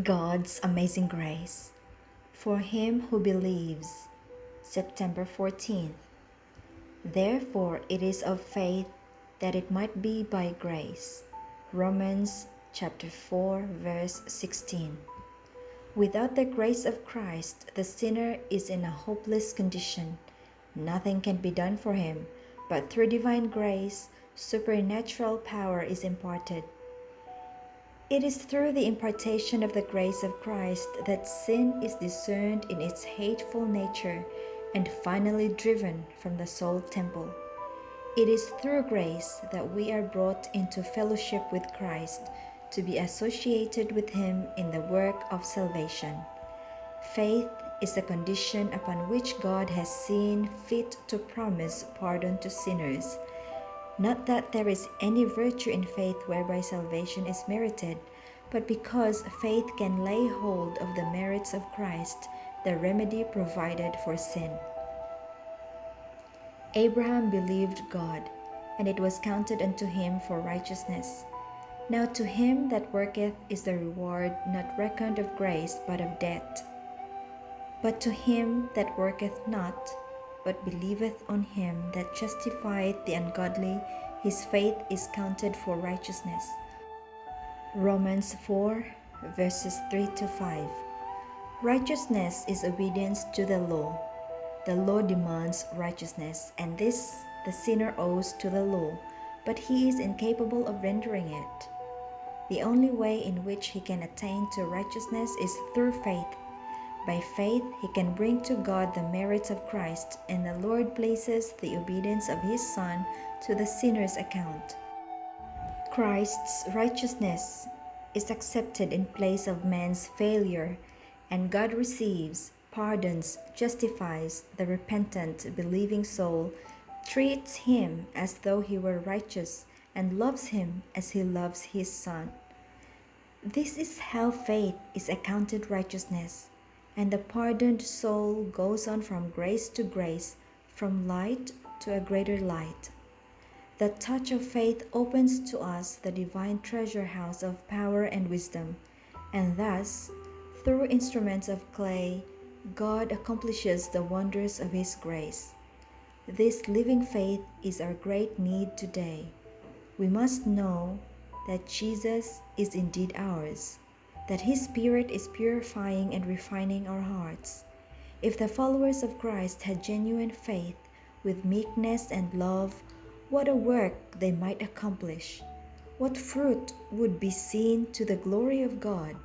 God's amazing grace. For him who believes. September 14th. Therefore it is of faith that it might be by grace. Romans chapter 4 verse 16. Without the grace of Christ, the sinner is in a hopeless condition. Nothing can be done for him, but through divine grace, supernatural power is imparted. It is through the impartation of the grace of Christ that sin is discerned in its hateful nature and finally driven from the soul temple. It is through grace that we are brought into fellowship with Christ to be associated with Him in the work of salvation. Faith is the condition upon which God has seen fit to promise pardon to sinners. Not that there is any virtue in faith whereby salvation is merited, but because faith can lay hold of the merits of Christ, the remedy provided for sin. Abraham believed God, and it was counted unto him for righteousness. Now to him that worketh is the reward not reckoned of grace, but of debt. But to him that worketh not, but believeth on him that justifieth the ungodly, his faith is counted for righteousness. Romans 4 verses 3 to 5. Righteousness is obedience to the law. The law demands righteousness, and this the sinner owes to the law, but he is incapable of rendering it. The only way in which he can attain to righteousness is through faith. By faith, he can bring to God the merits of Christ, and the Lord places the obedience of his Son to the sinner's account. Christ's righteousness is accepted in place of man's failure, and God receives, pardons, justifies the repentant, believing soul, treats him as though he were righteous, and loves him as he loves his Son. This is how faith is accounted righteousness, and the pardoned soul goes on from grace to grace, from light to a greater light. The touch of faith opens to us the divine treasure house of power and wisdom, and thus, through instruments of clay, God accomplishes the wonders of His grace. This living faith is our great need today. We must know that Jesus is indeed ours, that His Spirit is purifying and refining our hearts. If the followers of Christ had genuine faith with meekness and love, what a work they might accomplish! What fruit would be seen to the glory of God!